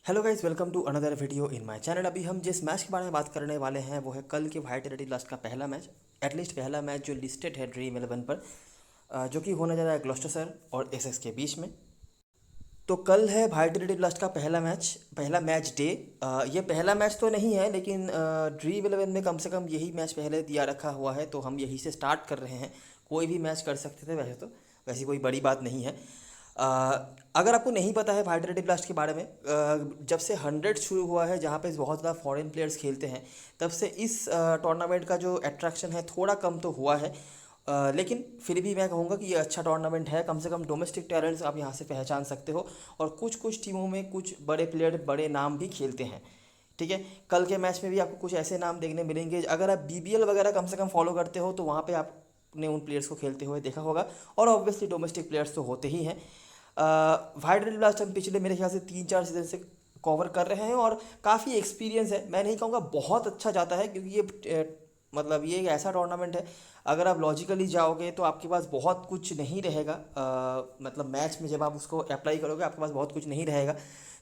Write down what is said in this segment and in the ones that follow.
Hello guys, welcome to another video in my channel. अभी हम जिस मैच के बारे में बात करने वाले हैं वो है कल के वाइट रेड ब्लास्ट का पहला मैच, एटलीस्ट पहला मैच जो लिस्टेड है ड्रीम 11 पर, जो कि होने जा रहा है ग्लॉस्टरशर और एसएक्स के बीच में। तो कल है वाइट रेड ब्लास्ट का पहला मैच डे। ये पहला मैच तो नहीं है, लेकिन ड्रीम 11 में कम से कम यही मैच पहले दिया रखा हुआ है, तो हम यही से स्टार्ट कर रहे हैं। कोई भी मैच कर सकते थे वैसे तो, वैसी कोई बड़ी बात नहीं है। अ, अगर आपको नहीं पता है वाइट रेड ब्लास्ट के बारे में, जब से 100 शुरू हुआ है, जहाँ पे बहुत ज़्यादा फॉरेन प्लेयर्स खेलते हैं, तब से इस टूर्नामेंट का जो अट्रैक्शन है थोड़ा कम तो हुआ है। लेकिन फिर भी मैं कहूँगा कि ये अच्छा टूर्नामेंट है। कम से कम डोमेस्टिक टैलेंट्स आप यहाँ से पहचान सकते हो, और कुछ कुछ टीमों में कुछ बड़े प्लेयर, बड़े नाम भी खेलते हैं। ठीक है, कल के मैच में भी आपको कुछ ऐसे नाम देखने मिलेंगे। अगर आप बीबीएल वगैरह कम से कम फॉलो करते हो तो वहाँ पे आपने उन प्लेयर्स को खेलते हुए देखा होगा, और ऑब्वियसली डोमेस्टिक प्लेयर्स तो होते ही हैं। वाइट रेड ब्लास्ट हम पिछले मेरे ख्याल से 3-4 सीजन से कवर कर रहे हैं, और काफ़ी एक्सपीरियंस है। मैं नहीं कहूँगा बहुत अच्छा जाता है, क्योंकि मतलब ये एक ऐसा टूर्नामेंट है, अगर आप लॉजिकली जाओगे तो आपके पास बहुत कुछ नहीं रहेगा। मतलब मैच में जब आप उसको अप्लाई करोगे आपके पास बहुत कुछ नहीं रहेगा।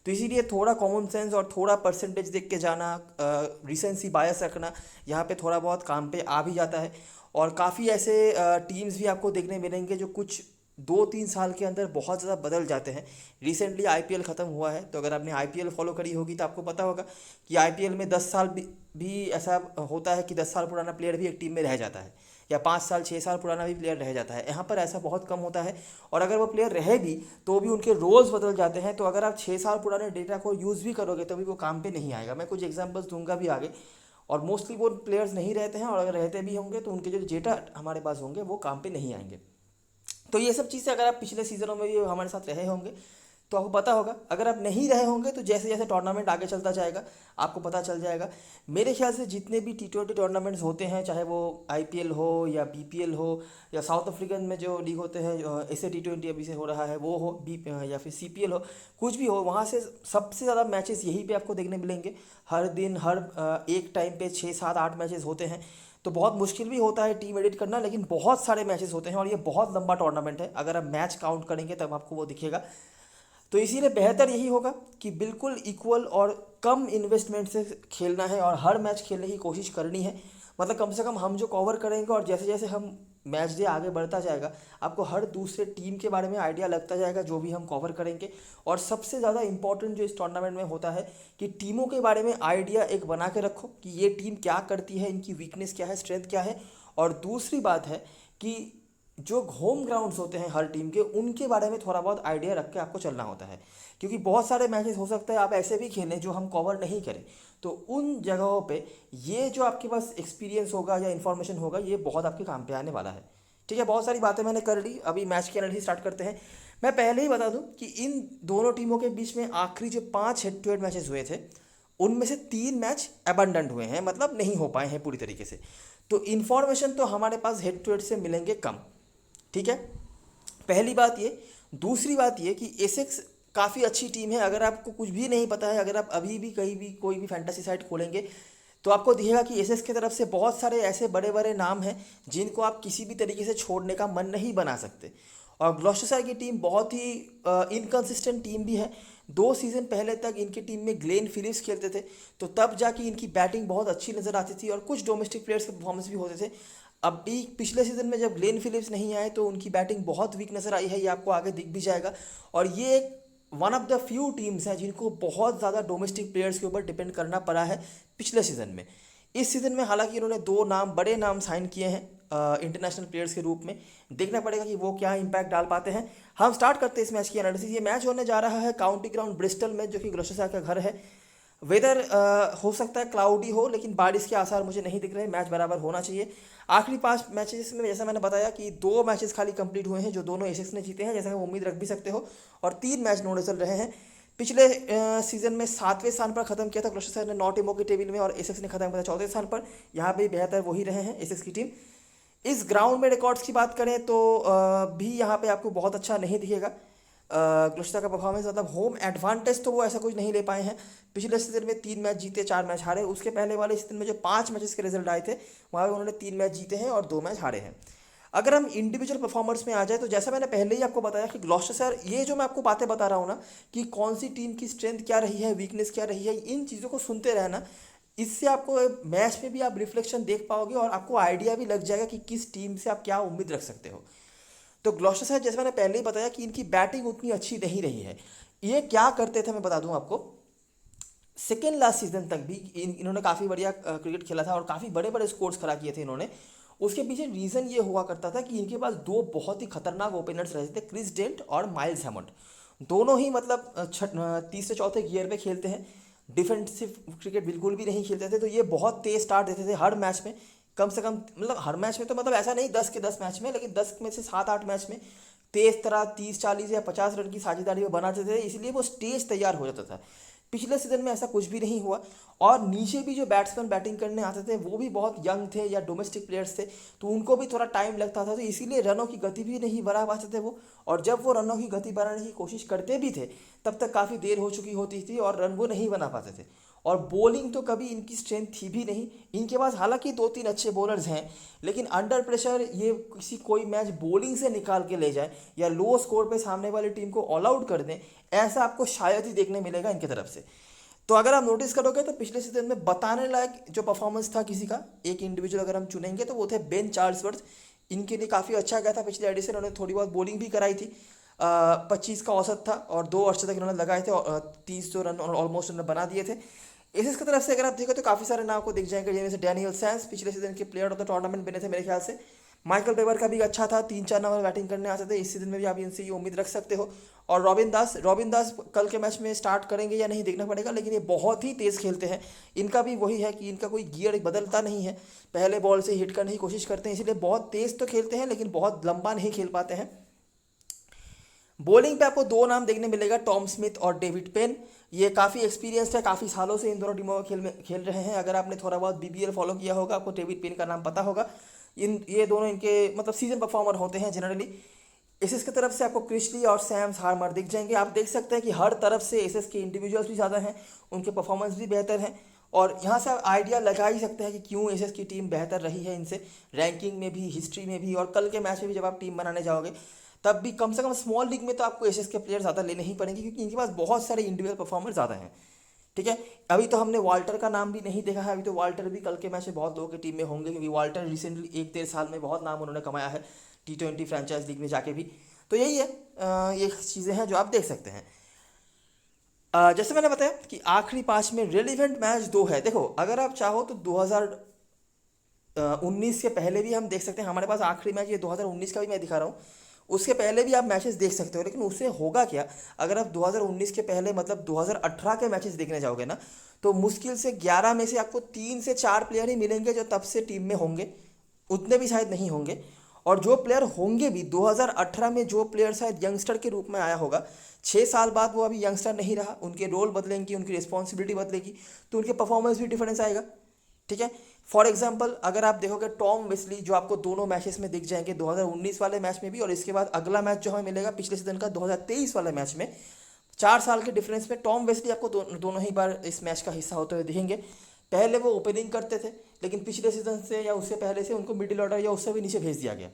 तो इसीलिए थोड़ा कॉमन सेंस और थोड़ा परसेंटेज देख के जाना, रिसेंसी बायस रखना, यहाँ पे थोड़ा बहुत काम पे आ भी जाता है। और काफ़ी ऐसे टीम्स भी आपको देखने मिलेंगे जो कुछ 2-3 साल के अंदर बहुत ज़्यादा बदल जाते हैं। रिसेंटली आईपीएल ख़त्म हुआ है, तो अगर आपने आईपीएल फॉलो करी होगी तो आपको पता होगा कि आईपीएल में 10 साल भी ऐसा होता है कि 10 साल पुराना प्लेयर भी एक टीम में रह जाता है, या 5 साल 6 साल पुराना भी प्लेयर रह जाता है। यहाँ पर ऐसा बहुत कम होता है, और अगर वो प्लेयर रहे भी तो भी उनके रोल्स बदल जाते हैं। तो अगर आप 6 साल पुराने डेटा को यूज़ भी करोगे तो भी वो काम पे नहीं आएगा। मैं कुछ एग्जांपल्स दूंगा भी आगे, और मोस्टली वो प्लेयर्स नहीं रहते हैं, और अगर रहते भी होंगे तो उनके जो डेटा हमारे पास होंगे वो काम पे नहीं आएंगे। तो ये सब चीज़ें अगर आप पिछले सीजनों में भी हमारे साथ रहे होंगे तो आपको पता होगा। अगर आप नहीं रहे होंगे तो जैसे जैसे टूर्नामेंट आगे चलता जाएगा आपको पता चल जाएगा। मेरे ख्याल से जितने भी T20 टूर्नामेंट्स होते हैं, चाहे वो आईपीएल हो या बीपीएल हो, या साउथ अफ्रीकन में जो लीग होते हैं, ऐसे T20 अभी से हो रहा है वो हो, बी या फिर सीपीएल हो, कुछ भी हो, वहाँ से सबसे ज़्यादा मैचेस यहीं पे आपको देखने मिलेंगे। हर दिन हर एक टाइम पे 6-7-8 मैचेस होते हैं। तो बहुत मुश्किल भी होता है टीम एडिट करना, लेकिन बहुत सारे मैचेस होते हैं, और ये बहुत लंबा टूर्नामेंट है। अगर आप मैच काउंट करेंगे तब आपको वो दिखेगा। तो इसीलिए बेहतर यही होगा कि बिल्कुल इक्वल और कम इन्वेस्टमेंट से खेलना है, और हर मैच खेलने की कोशिश करनी है। मतलब कम से कम हम जो कवर करेंगे, और जैसे जैसे हम मैच डे आगे बढ़ता जाएगा आपको हर दूसरे टीम के बारे में आइडिया लगता जाएगा जो भी हम कवर करेंगे। और सबसे ज़्यादा इंपॉर्टेंट जो इस टूर्नामेंट में होता है कि टीमों के बारे में आइडिया एक बना के रखो कि ये टीम क्या करती है, इनकी वीकनेस क्या है, स्ट्रेंथ क्या है। और दूसरी बात है कि जो होम ग्राउंड्स होते हैं हर टीम के, उनके बारे में थोड़ा बहुत आइडिया रख के आपको चलना होता है। क्योंकि बहुत सारे मैचेस हो सकता है आप ऐसे भी खेलें जो हम कवर नहीं करें, तो उन जगहों पे ये जो आपके पास एक्सपीरियंस होगा या इन्फॉर्मेशन होगा ये बहुत आपके काम पे आने वाला है। ठीक है, बहुत सारी बातें मैंने कर ली, अभी मैच की एनालिसिस स्टार्ट करते हैं। मैं पहले ही बता दूं कि इन दोनों टीमों के बीच में आखिरी जो 5 हेड टू हेड मैचेस हुए थे, उनमें से 3 मैच अबंडेंट हुए हैं, मतलब नहीं हो पाए हैं पूरी तरीके से। तो इन्फॉर्मेशन तो हमारे पास हेड टू हेड से मिलेंगे कम। ठीक है, पहली बात ये। दूसरी बात ये कि एसेक्स काफ़ी अच्छी टीम है। अगर आपको कुछ भी नहीं पता है, अगर आप अभी भी कहीं भी कोई भी फैंटेसी साइट खोलेंगे तो आपको दिखेगा कि एसेक्स की तरफ से बहुत सारे ऐसे बड़े बड़े नाम हैं जिनको आप किसी भी तरीके से छोड़ने का मन नहीं बना सकते। और ग्लॉस्टरशायर की टीम बहुत ही इनकन्सिस्टेंट टीम भी है। 2 सीज़न पहले तक इनकी टीम में ग्लेन फिलिप्स खेलते थे, तो तब जाके इनकी बैटिंग बहुत अच्छी नज़र आती थी, और कुछ डोमेस्टिक प्लेयर्स के परफॉर्मेंस भी होते थे। अभी पिछले सीजन में जब ग्लेन फिलिप्स नहीं आए तो उनकी बैटिंग बहुत वीक नज़र आई है, ये आपको आगे दिख भी जाएगा। और ये एक one of the few teams हैं जिनको बहुत ज़्यादा डोमेस्टिक प्लेयर्स के ऊपर डिपेंड करना पड़ा है पिछले सीज़न में। इस सीज़न में हालांकि इन्होंने 2 बड़े नाम साइन किए हैं इंटरनेशनल प्लेयर्स के रूप में। देखना पड़ेगा कि वो क्या इंपैक्ट डाल पाते हैं। हम स्टार्ट करते हैं इस मैच की एनालिसिस। ये मैच होने जा रहा है काउंटी ग्राउंड ब्रिस्टल में, जो कि ग्लॉस्टरशायर का घर है। वेदर हो सकता है क्लाउडी हो, लेकिन बारिश के आसार मुझे नहीं दिख रहे। मैच बराबर होना चाहिए। आखिरी 5 मैचेस में जैसा मैंने बताया कि 2 मैचेस खाली कंप्लीट हुए हैं जो दोनों एसेक्स ने जीते हैं, जैसा कि उम्मीद रख भी सकते हो, और 3 मैच नो रिजल्ट रहे हैं। पिछले सीजन में 7वें स्थान पर खत्म किया था ग्लॉस्टरशायर ने 9 टीमों की टेबल में, और एसेक्स ने खत्म किया था 14वें स्थान पर। यहाँ पे बेहतर वही रहे हैं एसेक्स की टीम। इस ग्राउंड में रिकॉर्ड्स की बात करें तो भी यहाँ पे आपको बहुत अच्छा नहीं दिखेगा ग्लुस्ता का परफॉर्मेंस। मतलब होम एडवांटेज तो वो ऐसा कुछ नहीं ले पाए हैं। पिछले सीजन में 3 मैच जीते, 4 मैच हारे। उसके पहले वाले सीजन में जो 5 मैचेस के रिजल्ट आए थे वहाँ पे उन्होंने 3 मैच जीते हैं और 2 मैच हारे हैं। अगर हम इंडिविजुअल परफॉर्मर्स में आ जाए तो जैसा मैंने पहले ही आपको बताया कि ग्लॉस्टरशायर, ये जो मैं आपको बातें बता रहा हूँ ना कि कौन सी टीम की स्ट्रेंथ क्या रही है, वीकनेस क्या रही है, इन चीज़ों को सुनते रहना, इससे आपको मैच में भी आप रिफ्लेक्शन देख पाओगे और आपको आइडिया भी लग जाएगा कि किस टीम से आप क्या उम्मीद रख सकते हो। तो ग्लॉस्टरशायर, जैसे मैंने पहले ही बताया कि इनकी बैटिंग उतनी अच्छी नहीं रही है। ये क्या करते थे मैं बता दूं आपको, सेकेंड लास्ट सीजन तक भी इन्होंने काफ़ी बढ़िया क्रिकेट खेला था और काफ़ी बड़े बड़े स्कोर्स खड़ा किए थे इन्होंने। उसके पीछे रीज़न ये हुआ करता था कि इनके पास दो बहुत ही खतरनाक ओपनर्स रहते थे, क्रिस डेंट और माइल्स हैमंड। दोनों ही मतलब तीसरे चौथे गियर पे खेलते हैं, डिफेंसिव क्रिकेट बिल्कुल भी नहीं खेलते थे। तो ये बहुत तेज स्टार्ट देते थे हर मैच में, कम से कम मतलब हर मैच में तो मतलब ऐसा नहीं 10 के 10 मैच में, लेकिन 10 में से 7-8 मैच में तेज तरह 30 40 या 50 रन की साझेदारी में बनाते थे, इसलिए वो स्टेज तैयार हो जाता था। पिछले सीजन में ऐसा कुछ भी नहीं हुआ। और नीचे भी जो बैट्समैन बैटिंग करने आते थे वो भी बहुत यंग थे या डोमेस्टिक प्लेयर्स थे, तो उनको भी थोड़ा टाइम लगता था, तो इसीलिए रनों की गति भी नहीं बढ़ा पाते थे वो। और जब वो रनों की गति बढ़ाने की कोशिश करते भी थे तब तक काफ़ी देर हो चुकी होती थी और रन वो नहीं बना पाते थे। और बॉलिंग तो कभी इनकी स्ट्रेंथ थी भी नहीं। इनके पास हालांकि 2-3 अच्छे बॉलर्स हैं, लेकिन अंडर प्रेशर ये कोई मैच बॉलिंग से निकाल के ले जाए या लो स्कोर पे सामने वाली टीम को ऑल आउट कर दें, ऐसा आपको शायद ही देखने मिलेगा इनकी तरफ से। तो अगर आप नोटिस करोगे तो पिछले सीजन में बताने लायक जो परफॉर्मेंस था किसी का, एक इंडिविजुअल अगर हम चुनेंगे तो वो थे बेन चार्ल्सवर्थ। इनके लिए काफ़ी अच्छा गया था पिछले एडिशन, उन्होंने थोड़ी बहुत बॉलिंग भी कराई थी। 25 का औसत था और 2 अर्शतक इन्होंने लगाए थे और 30 रन और ऑलमोस्ट उन्होंने बना दिए थे। एसिस की तरफ से अगर आप देखो तो काफ़ी सारे नाम को दिख जाएंगे, जिनमें से डैनियल सैम्स पिछले सीजन के प्लेयर ऑफ द टूर्नामेंट बने थे मेरे ख्याल से। माइकल बेवर का भी अच्छा था, 3-4 नंबर बैटिंग करने आते थे, इस सीजन में भी आप इनसे ये उम्मीद रख सकते हो। और रॉबिन दास कल के मैच में स्टार्ट करेंगे या नहीं देखना पड़ेगा, लेकिन ये बहुत ही तेज़ खेलते हैं। इनका भी वही है कि इनका कोई गियर बदलता नहीं है, पहले बॉल से हिट करने की कोशिश करते हैं, इसलिए बहुत तेज़ तो खेलते हैं लेकिन बहुत लंबा नहीं खेल पाते हैं। बॉलिंग पे आपको दो नाम देखने मिलेगा, टॉम स्मिथ और डेविड पेन। ये काफ़ी एक्सपीरियंस्ड है, काफ़ी सालों से इन दोनों टीमों में खेल रहे हैं। अगर आपने थोड़ा बहुत बीबीएल फॉलो किया होगा आपको डेविड पेन का नाम पता होगा। ये दोनों इनके मतलब सीजन परफॉर्मर होते हैं जनरली। एसएस की तरफ से आपको क्रिशली और सैम्स हार्मर दिख जाएंगे। आप देख सकते हैं कि हर तरफ से एसएस के इंडिविजुअल्स भी ज़्यादा हैं, उनके परफॉर्मेंस भी बेहतर हैं। और यहाँ से आप आइडिया लगा ही सकते हैं कि क्यों एसएस की टीम बेहतर रही है इनसे, रैंकिंग में भी, हिस्ट्री में भी। और कल के मैच में भी जब आप टीम बनाने जाओगे तब भी कम से कम स्मॉल लीग में तो आपको एसएस के प्लेयर ज़्यादा लेने ही पड़ेंगे, क्योंकि इनके पास बहुत सारे इंडिविजुअल परफॉर्मर ज़्यादा हैं। ठीक है, अभी तो हमने वाल्टर का नाम भी नहीं देखा है। अभी तो वाल्टर भी कल के मैच में बहुत लोगों की टीम में होंगे, क्योंकि वाल्टर रिसेंटली 1-1.5 साल में बहुत नाम उन्होंने कमाया है T20 फ्रेंचाइज लीग में जाके भी। तो यही है, ये चीज़ें हैं जो आप देख सकते हैं। जैसे मैंने बताया कि आखिरी 5 में रेलिवेंट मैच 2 है। देखो, अगर आप चाहो तो 2019 के पहले भी हम देख सकते हैं। हमारे पास आखिरी मैच ये 2019 का भी मैं दिखा रहा हूँ, उसके पहले भी आप मैचेस देख सकते हो। लेकिन उससे होगा क्या, अगर आप 2019 के पहले मतलब 2018 के मैचेस देखने जाओगे ना, तो मुश्किल से 11 में से आपको 3 से 4 प्लेयर ही मिलेंगे जो तब से टीम में होंगे, उतने भी शायद नहीं होंगे। और जो प्लेयर होंगे भी, 2018 में जो प्लेयर शायद यंगस्टर के रूप में आया होगा, 6 साल बाद वो अभी यंगस्टर नहीं रहा, उनके रोल बदलेंगे, उनकी रिस्पॉन्सिबिलिटी बदलेगी, तो उनके परफॉर्मेंस भी डिफरेंस आएगा। ठीक है, फॉर एग्जाम्पल अगर आप देखोगे टॉम वेस्ली, जो आपको दोनों मैचेस में दिख जाएंगे, 2019 वाले मैच में भी, और इसके बाद अगला मैच जो हमें मिलेगा पिछले सीजन का 2023 वाले मैच में, 4 साल के डिफरेंस में टॉम वेस्ली आपको दोनों ही बार इस मैच का हिस्सा होते हुए दिखेंगे। पहले वो ओपनिंग करते थे, लेकिन पिछले सीजन से या उससे पहले से उनको मिडिल ऑर्डर या उससे भी नीचे भेज दिया गया।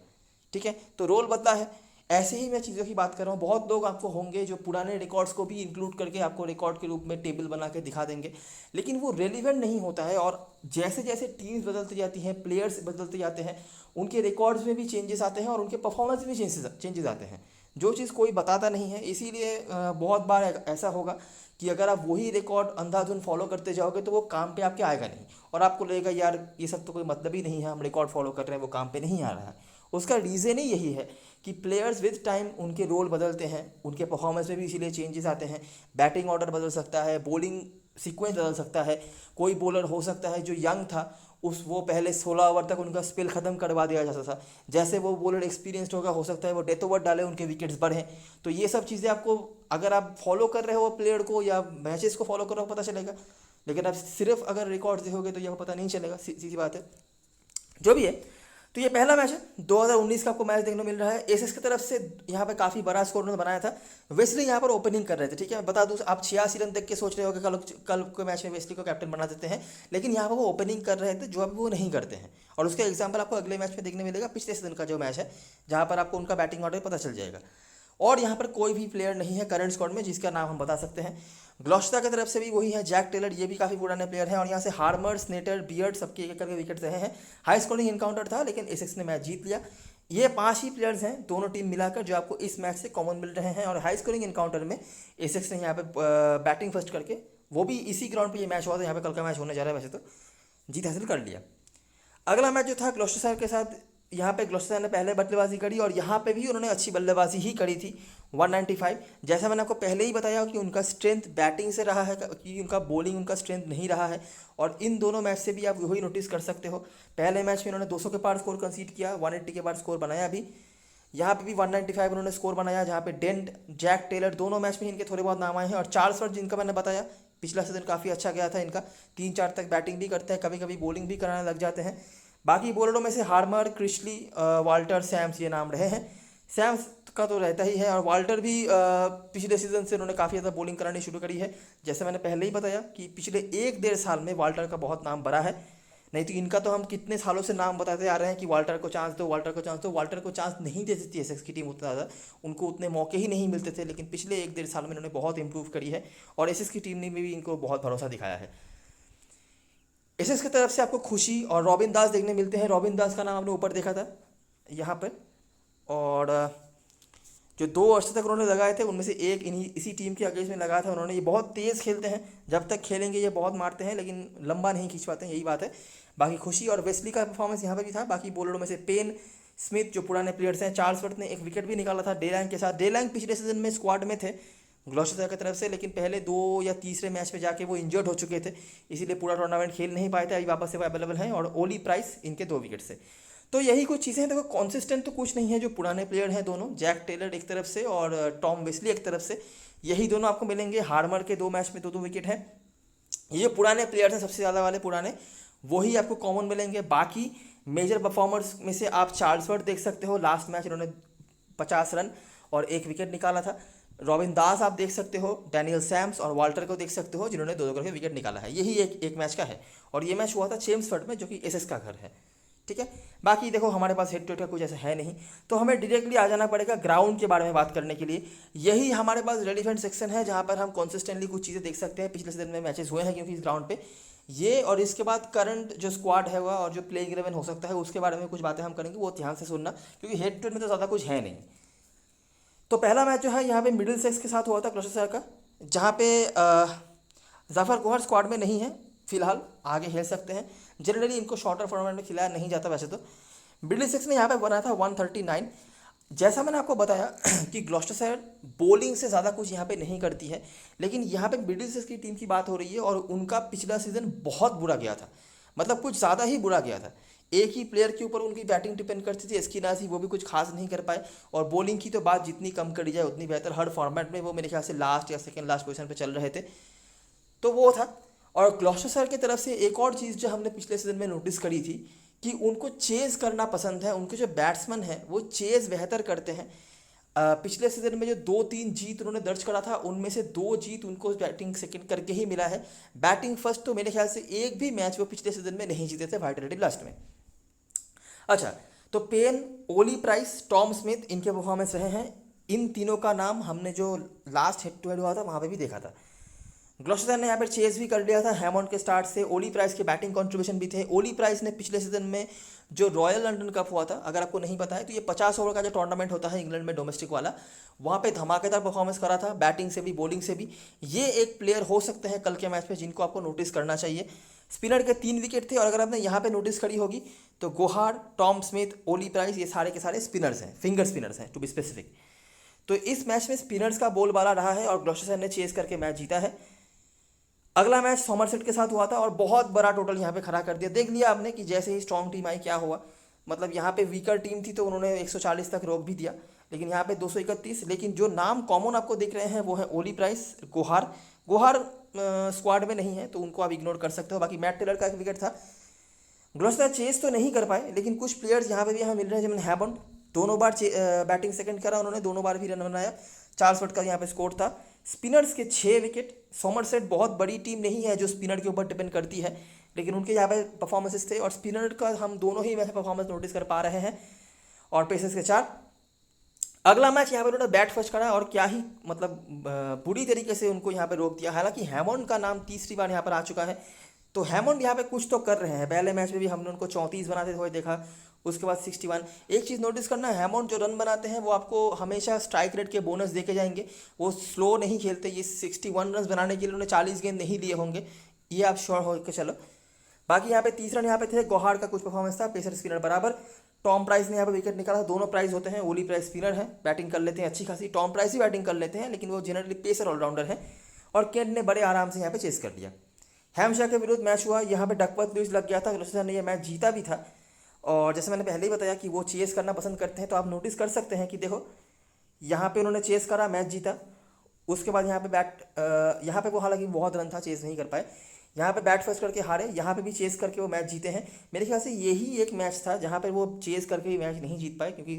ठीक है, तो रोल बदला है। ऐसे ही मैं चीज़ों की बात कर रहा हूँ। बहुत लोग आपको होंगे जो पुराने रिकॉर्ड्स को भी इंक्लूड करके आपको रिकॉर्ड के रूप में टेबल बना के दिखा देंगे, लेकिन वो रेलिवेंट नहीं होता है। और जैसे जैसे टीम्स बदलती जाती हैं, प्लेयर्स बदलते जाते हैं, उनके रिकॉर्ड्स में भी चेंजेस आते हैं और उनके परफॉर्मेंस में चेंजेस आते हैं, जो चीज़ कोई बताता नहीं है। इसीलिए बहुत बार ऐसा होगा कि अगर आप वही रिकॉर्ड अंधाधुन फॉलो करते जाओगे तो वो काम पे आपके आएगा नहीं, और आपको लगेगा यार ये सब तो कोई मतलब ही नहीं है, हम रिकॉर्ड फॉलो कर रहे हैं, वो काम पे नहीं आ रहा है। उसका रीज़न ही यही है कि प्लेयर्स विद टाइम उनके रोल बदलते हैं, उनके परफॉर्मेंस में भी इसीलिए चेंजेस आते हैं। बैटिंग ऑर्डर बदल सकता है, बॉलिंग सीक्वेंस बदल सकता है। कोई बॉलर हो सकता है जो यंग था, वो पहले 16 ओवर तक उनका स्पेल ख़त्म करवा दिया जाता था, जैसे वो बॉलर एक्सपीरियंस्ड होगा, हो सकता है वो डेथ ओवर डाले, उनके विकेट्स बढ़ें। तो ये सब चीज़ें आपको, अगर आप फॉलो कर रहे हो प्लेयर को या मैचेस को फॉलो कर रहे हो, पता चलेगा। लेकिन आप सिर्फ अगर रिकॉर्ड्स देखोगे तो यह पता नहीं चलेगा, सीधी बात है। जो भी है, तो ये पहला मैच है 2019 का आपको मैच देखने को मिल रहा है। एसएस की तरफ से यहाँ पे काफ़ी बड़ा स्कोर उन्होंने बनाया था। वेस्ली यहाँ पर ओपनिंग कर रहे थे, ठीक है। बता दूँ आप 86 रन देख के सोच रहे हो कि कल कल के मैच में वेस्ली को कैप्टन बना देते हैं, लेकिन यहाँ पर वो ओपनिंग कर रहे थे, जो अभी वो नहीं करते हैं। और उसका एग्जाम्पल आपको अगले मैच में देखने मिलेगा, पिछले सीजन का जो मैच है, जहाँ पर आपको उनका बैटिंग ऑर्डर पता चल जाएगा। और यहाँ पर कोई भी प्लेयर नहीं है करंट स्क्वाड में जिसका नाम हम बता सकते हैं। ग्लॉस्टा की तरफ से भी वही है, जैक टेलर, ये भी काफ़ी पुराने प्लेयर हैं। और यहाँ से हार्मर, स्नेटर, बियर्ड सबके एक करके विकेट रहे हैं। हाई स्कोरिंग इनकाउंटर था, लेकिन एसेक्स ने मैच जीत लिया। ये 5 ही प्लेयर्स हैं दोनों टीम मिलाकर जो आपको इस मैच से कॉमन मिल रहे हैं। और हाई स्कोरिंग इनकाउंटर में एसेक्स ने यहाँ पे बैटिंग फर्स्ट करके, वो भी इसी ग्राउंड पर ये मैच हुआ था, यहाँ पे कल का मैच होने जा रहा है वैसे तो, जीत हासिल कर लिया। अगला मैच जो था ग्लॉस्टरशायर के साथ, यहाँ पे ग्लॉस्टरशायर ने पहले बल्लेबाजी करी और यहाँ पे भी उन्होंने अच्छी बल्लेबाजी ही करी थी। 195, जैसा मैंने आपको पहले ही बताया कि उनका स्ट्रेंथ बैटिंग से रहा है, कि उनका बॉलिंग उनका स्ट्रेंथ नहीं रहा है। और इन दोनों मैच से भी आप वही नोटिस कर सकते हो। पहले मैच में उन्होंने 200 के पार स्कोर कंसीड किया, 180 के पार स्कोर बनाया भी। यहाँ पे भी 195 उन्होंने स्कोर बनाया, जहाँ पे डेंट, जैक टेलर दोनों मैच में इनके थोड़े बहुत नाम आए हैं। और चार्ल्स वर्थ, जिनका मैंने बताया पिछला सीजन काफ़ी अच्छा गया था इनका, 3-4 तक बैटिंग भी करते हैं, कभी कभी बॉलिंग भी कराने लग जाते हैं। बाकी बॉलरों में से हार्मर, क्रिशली, वाल्टर, सैम्स, ये नाम रहे हैं। सैम्स का तो रहता ही है, और वाल्टर भी पिछले सीजन से उन्होंने काफ़ी ज़्यादा बॉलिंग करानी शुरू करी है। जैसे मैंने पहले ही बताया कि पिछले 1-1.5 साल में वाल्टर का बहुत नाम बढ़ा है। नहीं तो इनका तो हम कितने सालों से नाम बताते आ रहे हैं कि वाल्टर को चांस दो, वाल्टर को चांस दो। वाल्टर को चांस नहीं देती थी एसेक्स की टीम उतना ज़्यादा, उनको उतने मौके ही नहीं मिलते थे। लेकिन पिछले 1-1.5 साल में इन्होंने बहुत इंप्रूव करी है, और एसेक्स की टीम ने भी इनको बहुत भरोसा दिखाया है। एसेक्स की तरफ से आपको खुशी और रॉबिन दास देखने मिलते हैं। रॉबिन दास का नाम आपने ऊपर देखा था यहाँ पर, और जो 2 वर्ष तक उन्होंने लगाए थे उनमें से एक इसी टीम के अगेंस्ट में लगाया था उन्होंने। ये बहुत तेज़ खेलते हैं, जब तक खेलेंगे ये बहुत मारते हैं, लेकिन लंबा नहीं खींच पाते हैं, यही बात है। बाकी खुशी और वेस्ली का परफॉर्मेंस यहाँ पर भी था। बाकी बॉलरों में से पेन, स्मिथ जो पुराने प्लेयर्स हैं, चार्ल्स वर्थ ने एक विकेट भी निकाला था डेलैंग के साथ। डेलैंग पिछले सीजन में स्क्वाड में थे ग्लॉस्टरशायर की तरफ से, लेकिन पहले 2 या तीसरे मैच में जाके वो इंजर्ड हो चुके थे, इसीलिए पूरा टूर्नामेंट खेल नहीं पाए थे। अभी वापस से वो अवेलेबल हैं। और ओली प्राइस इनके 2 विकेट से। तो यही कुछ चीज़ें हैं। देखो कॉन्सिस्टेंट तो कुछ नहीं है, जो पुराने प्लेयर हैं दोनों, जैक टेलर एक तरफ से और टॉम वेस्ली एक तरफ से, यही दोनों आपको मिलेंगे। हार्मर के 2 मैच में 2-2 विकेट हैं। ये पुराने प्लेयर्स हैं, सबसे ज़्यादा वाले पुराने, वही आपको कॉमन मिलेंगे। बाकी मेजर परफॉर्मर्स में से आप चार्ल्स वर्थ देख सकते हो, लास्ट मैच इन्होंने 50 रन और 1 विकेट निकाला था। रॉबिन दास आप देख सकते हो, डैनियल सैम्स और वाल्टर को देख सकते हो, जिन्होंने 2-2 करके विकेट निकाला है। यही एक मैच का है, और ये मैच हुआ था चेम्सफर्ड में, जो कि एसएस का घर है, ठीक है। बाकी देखो हमारे पास हेड टू हेड का कुछ ऐसा है नहीं, तो हमें डायरेक्टली आ जाना पड़ेगा ग्राउंड के बारे में बात करने के लिए। यही हमारे पास रेलिवेंट सेक्शन है, जहाँ पर हम कंसिस्टेंटली कुछ चीज़ें देख सकते हैं। पिछले सीजन में मैचेस हुए हैं क्योंकि इस ग्राउंड पे ये, और इसके बाद करंट जो स्क्वाड है हुआ और जो प्लेइंग 11 हो सकता है, उसके बारे में कुछ बातें हम करेंगे, वो ध्यान से सुनना, क्योंकि हेड टू हेड में तो ज़्यादा कुछ है नहीं। तो पहला मैच जो है यहाँ पे मिडिल सेक्स के साथ हुआ था ग्लॉस्टरशायर का, जहाँ पे जाफर कोहर स्क्वाड में नहीं है फिलहाल, आगे खेल सकते हैं। जनरली इनको शॉर्टर फॉर्मेट में खिलाया नहीं जाता वैसे तो। मिडिल सेक्स ने यहाँ पे बनाया था 139। जैसा मैंने आपको बताया कि ग्लॉस्टरशायर बॉलिंग से ज़्यादा कुछ यहाँ पे नहीं करती है, लेकिन यहाँ पे मिडिल सेक्स की टीम की बात हो रही है, और उनका पिछला सीजन बहुत बुरा गया था, मतलब कुछ ज़्यादा ही बुरा गया था। एक ही प्लेयर के ऊपर उनकी बैटिंग डिपेंड करती थी, एस्किनासी, वो भी कुछ खास नहीं कर पाए। और बॉलिंग की तो बात जितनी कम करी जाए उतनी बेहतर। हर फॉर्मेट में वो मेरे ख्याल से लास्ट या सेकंड लास्ट पोजीशन पे चल रहे थे, तो वो था। और ग्लॉस्टरशायर की तरफ से एक और चीज़ जो हमने पिछले सीजन में नोटिस करी थी कि उनको चेज़ करना पसंद है। उनके जो बैट्समैन हैं वो चेज़ बेहतर करते हैं। पिछले सीजन में जो 2-3 जीत उन्होंने दर्ज करा था, उनमें से 2 जीत उनको बैटिंग सेकंड करके ही मिला है। बैटिंग फर्स्ट तो मेरे ख्याल से एक भी मैच वो पिछले सीजन में नहीं जीते थे व्हाइट रेड लास्ट में। अच्छा, तो पेन, ओली प्राइस, टॉम स्मिथ, इनके परफॉर्मेंस रहे हैं। इन तीनों का नाम हमने जो लास्ट हेड टू हेड हुआ था वहाँ पे भी देखा था। ग्लॉस्टरशायर ने यहाँ पर चेज भी कर लिया था हैमॉन्ड के स्टार्ट से। ओली प्राइस के बैटिंग कंट्रीब्यूशन भी थे। ओली प्राइस ने पिछले सीजन में जो रॉयल लंदन कप हुआ था, अगर आपको नहीं पता है तो ये 50 ओवर का जो टूर्नामेंट होता है इंग्लैंड में डोमेस्टिक वाला, वहाँ पे धमाकेदार परफॉर्मेंस करा था, बैटिंग से भी बॉलिंग से भी। ये एक प्लेयर हो सकते हैं कल के मैच में जिनको आपको नोटिस करना चाहिए। स्पिनर के 3 विकेट थे, और अगर आपने यहाँ पे नोटिस करी होगी तो गोहार, टॉम स्मिथ, ओली प्राइस, ये सारे के सारे स्पिनर्स हैं, फिंगर स्पिनर्स हैं टू बी स्पेसिफिक। तो इस मैच में स्पिनर्स का बोलबाला रहा है, और ग्लॉस्टरशायर ने चेस करके मैच जीता है। अगला मैच सॉमरसेट के साथ हुआ था, और बहुत बड़ा टोटल यहाँ पे खड़ा कर दिया। देख लिया आपने कि जैसे ही स्ट्रॉन्ग टीम आई क्या हुआ, मतलब यहाँ पे वीकर टीम थी तो उन्होंने 140 तक रोक भी दिया, लेकिन यहाँ पे 231। लेकिन जो नाम कॉमन आपको दिख रहे हैं वो है ओली प्राइस, गोहार स्क्वाड में नहीं है तो उनको आप इग्नोर कर सकते हो। बाकी मैट टेलर का एक विकेट था, ग्लॉस्टर चेस तो नहीं कर पाए, लेकिन कुछ प्लेयर्स यहाँ पे भी हमें मिल रहे हैं, जैसे हैमंड दोनों बार बैटिंग सेकंड करा उन्होंने, दोनों बार भी रन बनाया, 4 विकेट का यहाँ पे स्कोर था। स्पिनर्स के 6 विकेट। सोमरसेट बहुत बड़ी टीम नहीं है जो स्पिनर के ऊपर डिपेंड करती है, लेकिन उनके यहाँ पे परफॉर्मेंसेस थे, और स्पिनर का हम दोनों ही मैच परफॉर्मेंस नोटिस कर पा रहे हैं। और पेसर्स के 4। अगला मैच यहाँ पे उन्होंने बैट फर्स्ट करा और क्या ही मतलब बुरी तरीके से उनको यहाँ पे रोक दिया। हालांकि हैमंड का नाम तीसरी बार यहाँ पर आ चुका है, तो हैमंड यहाँ पे कुछ तो कर रहे हैं। पहले मैच में भी हमने उनको 34 बनाते हुए देखा, उसके बाद 61। एक चीज़ नोटिस करना, हैमंड जो रन बनाते हैं वो आपको हमेशा स्ट्राइक रेट के बोनस देके जाएंगे, वो स्लो नहीं खेलते। ये 61 रन बनाने के लिए उन्होंने 40 गेंद नहीं दिए होंगे, ये आप श्योर हो के चलो। बाकी यहाँ पे 30 रन यहाँ पे थे, गोहार का कुछ परफॉर्मेंस था, पेसर स्पिनर बराबर। टॉम प्राइस ने यहाँ पे विकेट निकाला, दोनों प्राइस होते हैं। ओली प्राइस स्पिनर है, बैटिंग कर लेते हैं अच्छी खासी, टॉम प्राइस भी बैटिंग कर लेते हैं, लेकिन वो जनरली पेसर ऑलराउंडर है। और केंट ने बड़े आराम से यहाँ पे चेस कर लिया। हैमशाह के विरुद्ध मैच हुआ, यहाँ पे डकवर्थ लुईस लग गया था, ग्लॉस्टर ने यह मैच जीता भी था। और जैसे मैंने पहले ही बताया कि वो चेस करना पसंद करते हैं, तो आप नोटिस कर सकते हैं कि देखो यहाँ पे उन्होंने चेस करा, मैच जीता। उसके बाद यहाँ पे वो हालांकि बहुत रन था, चेस नहीं कर पाए। यहाँ पे बैट फर्स्ट करके हारे, यहाँ पे भी चेस करके वो मैच जीते हैं। मेरे ख्याल से यही एक मैच था जहाँ पे वो चेस करके भी मैच नहीं जीत पाए, क्योंकि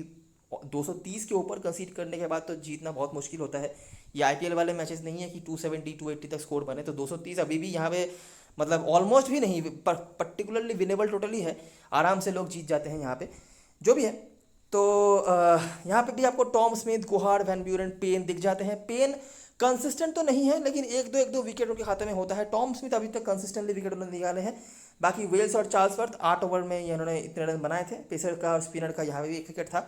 230 के ऊपर कंसीड करने के बाद तो जीतना बहुत मुश्किल होता है। ये आईपीएल वाले मैचेस नहीं है कि 270 280 तक स्कोर बने, तो 230 अभी भी यहाँ पे मतलब ऑलमोस्ट भी नहीं, पर्टिकुलरली विनेबल टोटली है, आराम से लोग जीत जाते हैं यहाँ पे, जो भी है। तो यहाँ पे भी आपको टॉम स्मिथ, गुहार, वैन ब्यूरन, पेन दिख जाते हैं। पेन कंसिस्टेंट तो नहीं है, लेकिन एक दो विकेट उनके खाते में होता है। टॉम स्मिथ अभी तक कंसिस्टेंटली विकेट उन्होंने निकाले हैं। बाकी वेल्स और चार्ल्सवर्थ 8 ओवर में ये उन्होंने इतने रन बनाए थे। पेसर का और स्पिनर का यहाँ पे भी 1 विकेट था।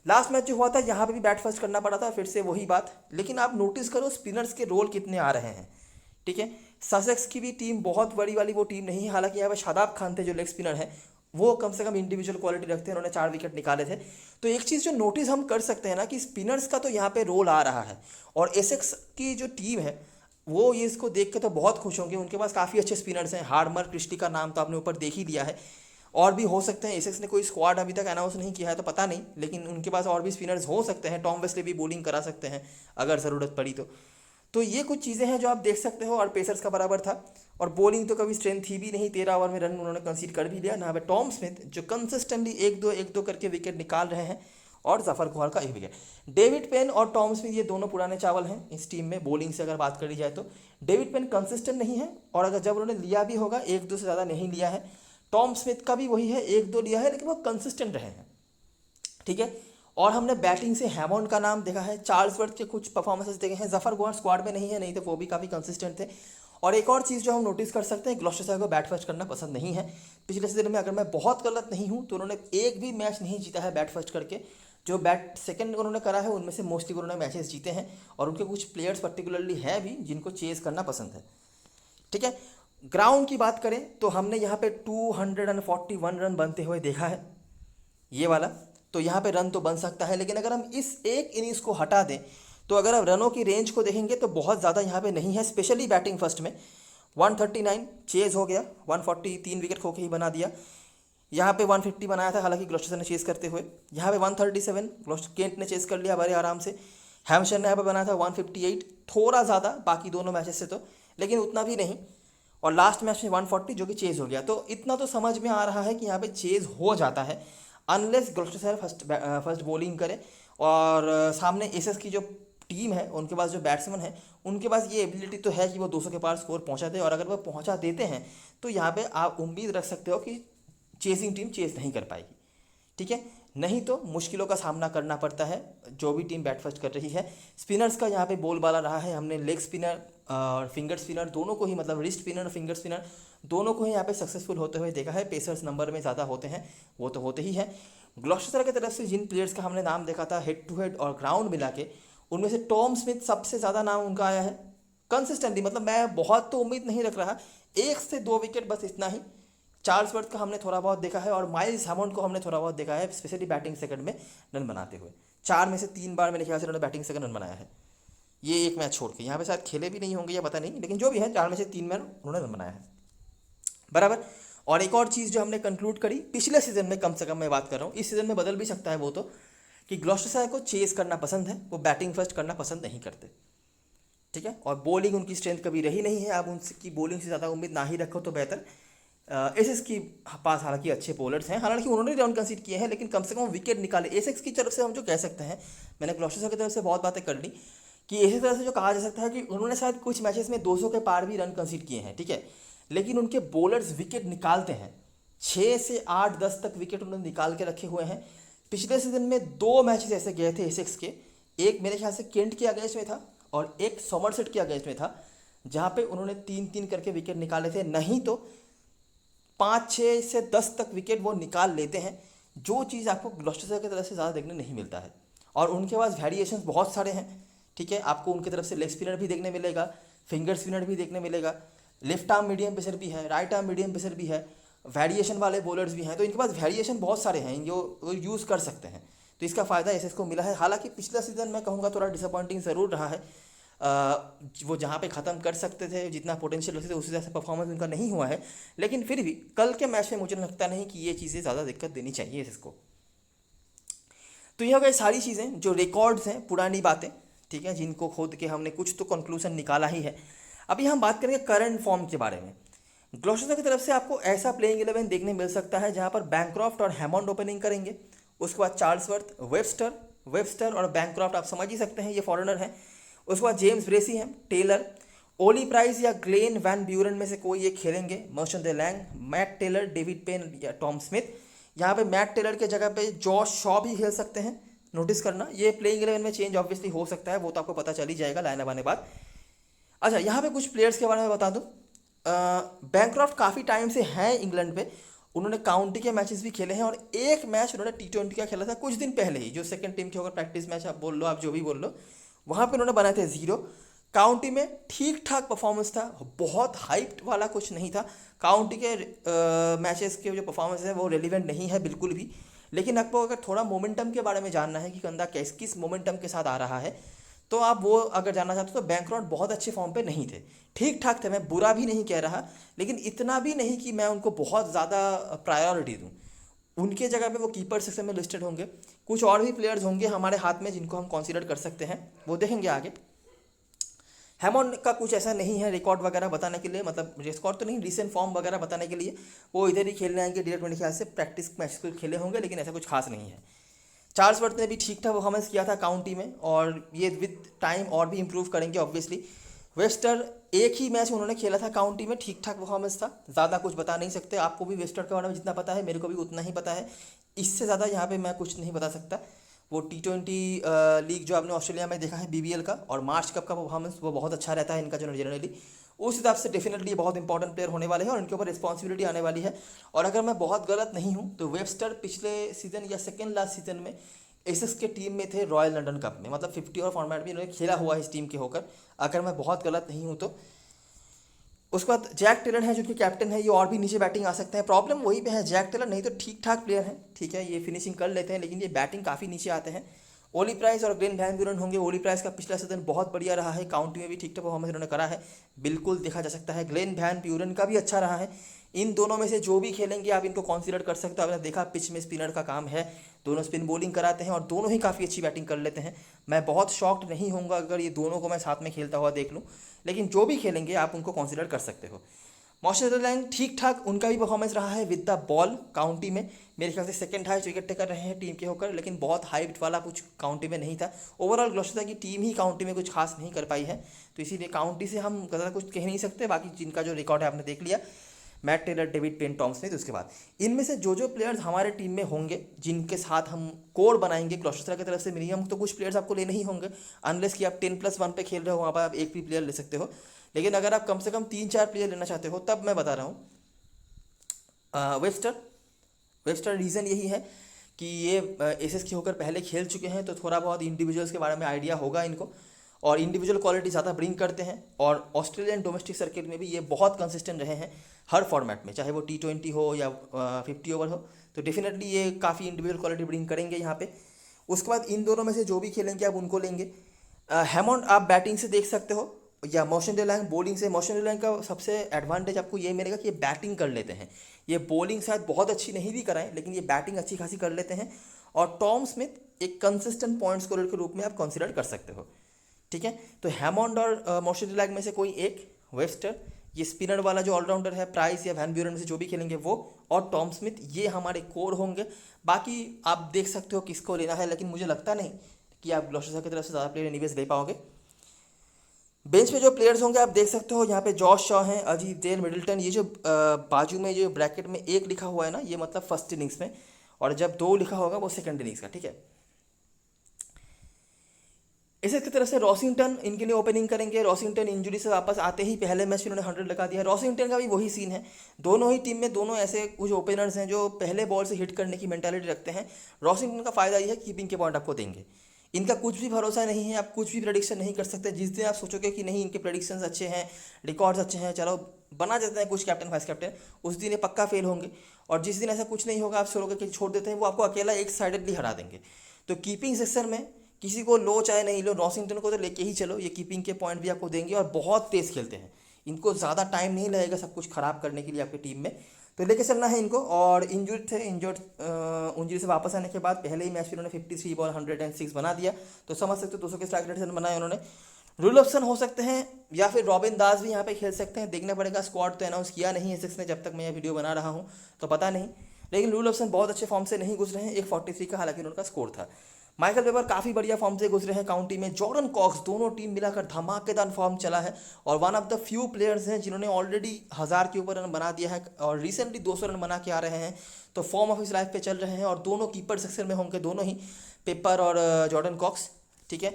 लास्ट मैच जो हुआ था यहाँ पे भी बैट फर्स्ट करना पड़ा था, फिर से वही बात। लेकिन आप नोटिस करो स्पिनर्स के रोल कितने आ रहे हैं, ठीक है। ससेक्स की भी टीम बहुत बड़ी वाली वो टीम नहीं है, हालांकि यहाँ पे शादाब खान थे जो लेग स्पिनर है, वो कम से कम इंडिविजुअल क्वालिटी रखते हैं, उन्होंने 4 विकेट निकाले थे। तो एक चीज़ जो नोटिस हम कर सकते हैं ना, कि स्पिनर्स का तो यहाँ पे रोल आ रहा है, और एसेक्स की जो टीम है वो ये इसको देख के तो बहुत खुश होंगे। उनके पास काफ़ी अच्छे स्पिनर्स हैं, हार्मर, क्रिस्टी का नाम तो आपने ऊपर देख ही दिया है, और भी हो सकते हैं। एसेक्स ने कोई स्क्वाड अभी तक अनाउंस नहीं किया है तो पता नहीं, लेकिन उनके पास और भी स्पिनर्स हो सकते हैं। टॉम वेस्ले भी बॉलिंग करा सकते हैं अगर ज़रूरत पड़ी तो ये कुछ चीज़ें हैं जो आप देख सकते हो। और पेसर्स का बराबर था, और बॉलिंग तो कभी स्ट्रेंथ थी भी नहीं, 13 ओवर में रन उन्होंने कंसीड कर भी लिया। ना पे टॉम स्मिथ जो कंसिस्टेंटली एक दो करके विकेट निकाल रहे हैं, और जफर गुहार का 1 विकेट। डेविड पेन और टॉम स्मिथ ये दोनों पुराने चावल हैं इस टीम में, बॉलिंग से अगर बात करी जाए तो। डेविड पेन कंसिस्टेंट नहीं है, और अगर जब उन्होंने लिया भी होगा 1-2 से ज़्यादा नहीं लिया है। टॉम स्मिथ का भी वही है, 1-2 लिया है, लेकिन वो कंसिस्टेंट रहे हैं, ठीक है। और हमने बैटिंग से हैमंड का नाम देखा है, चार्ल्सवर्थ के कुछ परफॉर्मेंसेस देखे हैं। जफर गुहार स्क्वाड में नहीं है, नहीं तो वो भी काफ़ी कंसिस्टेंट थे। और एक और चीज़ जो हम नोटिस कर सकते हैं, ग्लॉस्टर को बैट फर्स्ट करना पसंद नहीं है। पिछले सीजन में अगर मैं बहुत गलत नहीं हूँ तो उन्होंने एक भी मैच नहीं जीता है बैट फर्स्ट करके। जो बैट सेकंड उन्होंने करा है उनमें से मोस्टली उन्होंने मैचेस जीते हैं, और उनके कुछ प्लेयर्स पर्टिकुलरली हैं भी जिनको चेस करना पसंद है, ठीक है। ग्राउंड की बात करें तो हमने यहाँ पे 241 रन बनते हुए देखा है, ये वाला। तो यहाँ पे रन तो बन सकता है, लेकिन अगर हम इस एक इनिंग्स को हटा दें तो अगर आप रनों की रेंज को देखेंगे तो बहुत ज़्यादा यहाँ पे नहीं है, स्पेशली बैटिंग फर्स्ट में। 139 चेज हो गया, 140 3 विकेट खो के ही बना दिया। यहाँ पे 150 बनाया था हालांकि ग्लॉस्टर ने चेस करते हुए। यहाँ पे 137 ग्लॉस्टर केंट ने चेस कर लिया बड़े आराम से। हैमशर ने यहाँ पे बनाया था 158, थोड़ा ज़्यादा बाकी दोनों मैचेस से तो, लेकिन उतना भी नहीं। और लास्ट मैच में 140 जो कि चेज हो गया। तो इतना तो समझ में आ रहा है कि यहाँ पे चेज हो जाता है, अनलेस ग्लॉस्टर फर्स्ट बॉलिंग करे। और सामने एसेस की जो टीम है उनके पास जो बैट्समैन है उनके पास ये एबिलिटी तो है कि वो 200 के पार स्कोर पहुंचा दे, और अगर वो पहुंचा देते हैं तो यहाँ पे आप उम्मीद रख सकते हो कि चेसिंग टीम चेस नहीं कर पाएगी, ठीक है। नहीं तो मुश्किलों का सामना करना पड़ता है जो भी टीम बैट फर्स्ट कर रही है। स्पिनर्स का यहाँ पे बोलबाला रहा है, हमने लेग स्पिनर और फिंगर स्पिनर दोनों को ही, मतलब रिस्ट स्पिनर और फिंगर स्पिनर दोनों को ही यहाँ पे सक्सेसफुल होते हुए देखा है। पेसर्स नंबर में ज़्यादा होते हैं, वो तो होते ही हैं। ग्लॉस्टर की तरफ से जिन प्लेयर्स का हमने नाम देखा था हेड टू हेड और ग्राउंड मिला के, उनमें से टॉम स्मिथ सबसे ज़्यादा नाम उनका आया है कंसिस्टेंटली। मतलब मैं बहुत तो उम्मीद नहीं रख रहा, 1 से 2 विकेट बस इतना ही। चार्ल्सवर्थ का हमने थोड़ा बहुत देखा है, और माइल्स हैमंड को हमने थोड़ा बहुत देखा है, स्पेशली बैटिंग सेकंड में रन बनाते हुए। 4 में से 3 बार मेरे ख्याल से उन्होंने बैटिंग सेकंड रन बनाया है, ये एक मैच छोड़ के। यहाँ पे शायद खेले भी नहीं होंगे या पता नहीं, लेकिन जो भी है 4 में से 3 में उन्होंने रन बनाया है, बराबर। और एक और चीज़ जो हमने कंक्लूड करी पिछले सीजन में, कम से कम मैं बात कर रहा हूँ, इस सीजन में बदल भी सकता है वो तो, कि ग्लॉस्टर को चेस करना पसंद है, वो बैटिंग फर्स्ट करना पसंद नहीं करते, ठीक है। और बॉलिंग उनकी स्ट्रेंथ कभी रही नहीं है, आप उनकी बॉलिंग से ज़्यादा उम्मीद ना ही रखो तो बेहतर। एसेक्स की पास हालांकि अच्छे बॉलर्स हैं, हालांकि उन्होंने रन कंसीड किए हैं, लेकिन कम से कम विकेट निकाले। एसेक्स की तरफ से हम जो कह सकते हैं, मैंने ग्लॉस्टर की तरफ से बहुत बातें कर ली कि इसी तरह से जो कहा जा सकता है कि उन्होंने शायद कुछ मैचेस में 200 के पार भी रन कंसीड किए हैं, ठीक है, लेकिन उनके बॉलर्स विकेट निकालते हैं। 6 से 8 10 तक विकेट उन्होंने निकाल के रखे हुए हैं। पिछले सीजन में 2 मैचेस ऐसे गए थे एसेक्स के, एक मेरे ख्याल से केंट के अगेंस्ट में था और एक सॉमरसेट के अगेंस्ट में था, जहाँ पे उन्होंने 3-3 करके विकेट निकाले थे। नहीं तो 5 6 से 10 तक विकेट वो निकाल लेते हैं, जो चीज़ आपको ग्लॉस्टर की तरफ से ज़्यादा देखने नहीं मिलता है। और उनके पास वेरिएशंस बहुत सारे हैं, ठीक है, आपको उनकी तरफ से लेग स्पिनर भी देखने मिलेगा, फिंगर स्पिनर भी देखने मिलेगा, लेफ्ट आर्म मीडियम पेसर भी है, राइट आर्म मीडियम पेसर भी है, वेरिएशन वाले बॉलर्स भी हैं। तो इनके पास वेरिएशन बहुत सारे हैं जो यूज़ कर सकते हैं, तो इसका फ़ायदा एसएस को मिला है। हालांकि पिछला सीज़न मैं कहूँगा थोड़ा डिसअपॉइंटिंग ज़रूर रहा है। वो जहाँ पे ख़त्म कर सकते थे, जितना पोटेंशियल रखते थे, उसी तरह से परफॉर्मेंस उनका नहीं हुआ है। लेकिन फिर भी कल के मैच में मुझे लगता नहीं कि ये चीज़ें ज़्यादा दिक्कत देनी चाहिए एसएस को। तो ये हो गई सारी चीज़ें जो रिकॉर्ड्स हैं, पुरानी बातें, ठीक है, जिनको खोद के हमने कुछ तो कंक्लूजन निकाला ही है। अभी हम बात करेंगे करंट फॉर्म के बारे में। ग्लॉस्टर की तरफ से आपको ऐसा प्लेइंग 11 देखने मिल सकता है जहाँ पर बैनक्रॉफ्ट और हैमॉन्ड ओपनिंग करेंगे। उसके बाद चार्ल्सवर्थ, वेबस्टर और बैनक्रॉफ्ट, आप समझ ही सकते हैं ये फॉरेनर हैं। उसके बाद जेम्स ब्रेसी हैं, टेलर, ओली प्राइस या ग्लेन वैन ब्यूरन में से कोई एक खेलेंगे। Marchant de Lange, Matt Taylor, David Payne या टॉम स्मिथ। यहाँ पे मैट टेलर के जगह पे जॉश शॉ भी खेल सकते हैं। नोटिस करना, ये प्लेइंग 11 में चेंज ऑब्वियसली हो सकता है, वो तो आपको पता चल ही जाएगा लाइनअप आने बाद। अच्छा, यहाँ पे कुछ प्लेयर्स के बारे में बता दूँ। बैनक्रॉफ्ट काफ़ी टाइम से हैं इंग्लैंड पे, उन्होंने काउंटी के मैचेस भी खेले हैं और एक मैच उन्होंने T20 का खेला था कुछ दिन पहले ही, जो सेकंड टीम के होकर प्रैक्टिस मैच आप बोल लो, आप जो भी बोल लो, वहाँ पे उन्होंने बनाए थे 0। काउंटी में ठीक ठाक परफॉर्मेंस था, बहुत हाइप वाला कुछ नहीं था। काउंटी के मैचेस के जो परफॉर्मेंस है वो रेलिवेंट नहीं है बिल्कुल भी। लेकिन आपको अगर थोड़ा मोमेंटम के बारे में जानना है कि कंधा किस मोमेंटम के साथ आ रहा है, तो आप वो अगर जानना चाहते हो तो बैंक्रॉफ्ट बहुत अच्छे फॉर्म पे नहीं थे, ठीक ठाक थे, मैं बुरा भी नहीं कह रहा, लेकिन इतना भी नहीं कि मैं उनको बहुत ज़्यादा प्रायोरिटी दूँ। उनके जगह पे वो कीपर सेक्शन में लिस्टेड होंगे। कुछ और भी प्लेयर्स होंगे हमारे हाथ में जिनको हम कंसीडर कर सकते हैं, वो देखेंगे आगे। हैमॉन्ड का कुछ ऐसा नहीं है रिकॉर्ड वगैरह बताने के लिए, मतलब रिकॉर्ड तो नहीं, रिसेंट फॉर्म वगैरह बताने के लिए। वो इधर ही खेलने आएंगे डायरेक्ट, मेरे ख्याल से प्रैक्टिस मैच को खेले होंगे, लेकिन ऐसा कुछ खास नहीं है। चार्ल्सवर्थ ने भी ठीक ठाक परफॉर्मेंस किया था काउंटी में, और ये विद टाइम और भी इंप्रूव करेंगे ऑब्वियसली। वेस्टर एक ही मैच उन्होंने खेला था काउंटी में, ठीक ठाक परफॉर्मेंस था, ज़्यादा कुछ बता नहीं सकते। आपको भी वेस्टर के बारे में जितना पता है, मेरे को भी उतना ही पता है, इससे ज़्यादा यहाँ पे मैं कुछ नहीं बता सकता। वो T20 लीग जो आपने ऑस्ट्रेलिया में देखा है BBL का, और मार्च कप का परफॉर्मेंस वो बहुत अच्छा रहता है इनका जो जनरली, उस हिसाब से डेफिनेटली बहुत इंपॉर्टेंट प्लेयर होने वाले हैं और इनके ऊपर रिस्पॉन्सिबिलिटी आने वाली है। और अगर मैं बहुत गलत नहीं हूँ तो वेबस्टर पिछले सीजन या सेकेंड लास्ट सीजन में एसएस के टीम में थे रॉयल लंदन कप में, मतलब 50 ओवर फॉर्मेट भी इन्होंने खेला हुआ है इस टीम के होकर, अगर मैं बहुत गलत नहीं हूँ तो। उसके बाद जैक टेलर है जो कि कैप्टन है, ये और भी नीचे बैटिंग आ सकते हैं। प्रॉब्लम वही पे है, जैक टेलर नहीं तो ठीक ठाक प्लेयर है, ठीक है, ये फिनिशिंग कर लेते हैं, लेकिन ये बैटिंग काफ़ी नीचे आते हैं। ओली प्राइस और ग्लेन वैन ब्यूरन होंगे। ओली प्राइस का पिछला सीजन बहुत बढ़िया रहा है, काउंटी में भी ठीक ठाक परफॉर्मेंस इन्होंने करा है, बिल्कुल देखा जा सकता है। ग्लेन वैन ब्यूरन का भी अच्छा रहा है। इन दोनों में से जो भी खेलेंगे आप इनको कंसीडर कर सकते हो। आपने देखा पिच में स्पिनर का काम है, दोनों स्पिन बॉलिंग कराते हैं और दोनों ही काफ़ी अच्छी बैटिंग कर लेते हैं। मैं बहुत शॉक्ड नहीं होऊंगा अगर ये दोनों को मैं साथ में खेलता हुआ देख लूँ, लेकिन जो भी खेलेंगे आप उनको कंसीडर कर सकते हो। मॉर्शल लैंग ठीक ठाक उनका भी परफॉर्मेंस रहा है विद द बॉल काउंटी में, मेरे ख्याल से सेकंड हाईएस्ट विकेट टेकर रहे हैं टीम के होकर, लेकिन बहुत हाइट वाला कुछ काउंटी में नहीं था। ओवरऑल ग्लॉस्टर की टीम ही काउंटी में कुछ खास नहीं कर पाई है, तो इसीलिए काउंटी से हम ज़्यादा कुछ कह नहीं सकते। बाकी जिनका जो रिकॉर्ड है आपने देख लिया, Matt Taylor, David Payne, Tom Smith. उसके बाद इनमें से जो प्लेयर्स हमारे टीम में होंगे, जिनके साथ हम कोर बनाएंगे ग्लॉस्टर की तरफ से, मिनिमम तो कुछ प्लेयर्स आपको लेने ही होंगे, अनलेस कि आप 10+1 पे खेल रहे हो, वहाँ पर आप एक भी प्लेयर ले सकते हो। लेकिन अगर आप कम से कम 3-4 प्लेयर लेना चाहते हो, तब मैं बता रहा हूँ वेबस्टर रीज़न यही है कि ये एसएस के होकर पहले खेल चुके हैं, तो थोड़ा बहुत इंडिविजुअल्स के बारे में आइडिया होगा इनको, और इंडिविजुअल क्वालिटी ज़्यादा ब्रिंग करते हैं। और ऑस्ट्रेलियन डोमेस्टिक सर्किट में भी ये बहुत कंसिस्टेंट रहे हैं हर फॉर्मेट में, चाहे वो T20 हो या 50 ओवर हो, तो डेफिनेटली ये काफ़ी इंडिविजुअल क्वालिटी ब्रिंग करेंगे यहाँ पे। उसके बाद इन दोनों में से जो भी खेलेंगे आप उनको लेंगे। हैमॉन्ड आप बैटिंग से देख सकते हो, या मॉर्शन दे लैंग बॉलिंग से। मॉर्शन दे लैंग का सबसे एडवांटेज आपको ये मिलेगा कि ये बैटिंग कर लेते हैं, ये बॉलिंग शायद बहुत अच्छी नहीं भी कराएं, लेकिन ये बैटिंग अच्छी खासी कर लेते हैं। और टॉम स्मिथ एक कंसिस्टेंट पॉइंट स्कोरर के रूप में आप कंसीडर कर सकते हो, ठीक है। तो हैमॉन्ड और मॉर्शन दे लैंग में से कोई एक, वेबस्टर ये स्पिनर वाला जो ऑलराउंडर है प्राइस या वैन ब्यूरन में से जो भी खेलेंगे वो, और टॉम स्मिथ, ये हमारे कोर होंगे। बाकी आप देख सकते हो किसको लेना है, लेकिन मुझे लगता नहीं कि आप ग्लॉस्टर की तरफ से ज़्यादा प्लेयर निवेश ले पाओगे। बेंच पे जो प्लेयर्स होंगे आप देख सकते हो, यहाँ पे जॉश शॉ हैं, अजीत देल, मिडिल्टन। ये जो बाजू में जो ब्रैकेट में एक लिखा हुआ है ना, ये मतलब फर्स्ट इनिंग्स में, और जब 2 लिखा होगा वो सेकंड इनिंग्स का, ठीक है। इसी की तरफ से रॉसिंगटन इनके लिए ओपनिंग करेंगे। रॉसिंगटन इंजरी से वापस आते ही पहले मैच में इन्होंने 100 लगा दिया। रॉसिंगटन का भी वही सीन है, दोनों ही टीम में दोनों ऐसे कुछ ओपनर्स हैं जो पहले बॉल से हिट करने की मेंटालिटी रखते हैं। रॉसिंगटन का फ़ायदा ये है कीपिंग के पॉइंट आपको देंगे, इनका कुछ भी भरोसा नहीं है, आप कुछ भी प्रेडिक्शन नहीं कर सकते। जिस दिन आप सोचोगे कि नहीं इनके प्रेडिक्शंस अच्छे हैं, रिकॉर्ड्स अच्छे हैं, चलो बना देते हैं कुछ कैप्टन वाइस कैप्टन, उस दिन ये पक्का फेल होंगे। और जिस दिन ऐसा कुछ नहीं होगा, आप सोचोगे कि छोड़ देते हैं, वो आपको अकेला एक साइडेडली हरा देंगे। तो कीपिंग सेक्शन में किसी को लो चाहे नहीं लो, रॉसिंगटन को तो लेके ही चलो, ये कीपिंग के पॉइंट भी आपको देंगे और बहुत तेज़ खेलते हैं। इनको ज़्यादा टाइम नहीं लगेगा सब कुछ ख़राब करने के लिए आपकी टीम में, तो लेके चलना है इनको। और इंजर्ड थे, इंजरी से वापस आने के बाद पहले ही मैच में उन्होंने 53 बॉल 106 बना दिया, तो समझ सकते हो 200 के स्ट्राइक रेट से बनाए उन्होंने। रूल ऑप्शन हो सकते हैं या फिर रॉबिन दास भी यहाँ पे खेल सकते हैं, देखना पड़ेगा। स्क्वाड तो अनाउंस किया नहीं है सिक्स ने, जब तक मैं यह वीडियो बना रहा हूँ तो पता नहीं, लेकिन रूल ऑप्शन बहुत अच्छे फॉर्म से नहीं घुस रहे हैं। 143 का हालांकि उनका स्कोर था। माइकल वेबर काफ़ी बढ़िया फॉर्म से घुस रहे हैं काउंटी में। जॉर्डन कॉक्स, दोनों टीम मिलाकर धमाकेदार फॉर्म चला है और one of the few players हैं जिन्होंने ऑलरेडी 1000 के ऊपर रन बना दिया है और रिसेंटली 200 रन बना के आ रहे हैं, तो फॉर्म ऑफ इस लाइफ पे चल रहे हैं। और दोनों कीपर सेक्शन में होंगे, दोनों ही, पेपर और जॉर्डन कॉक्स, ठीक है।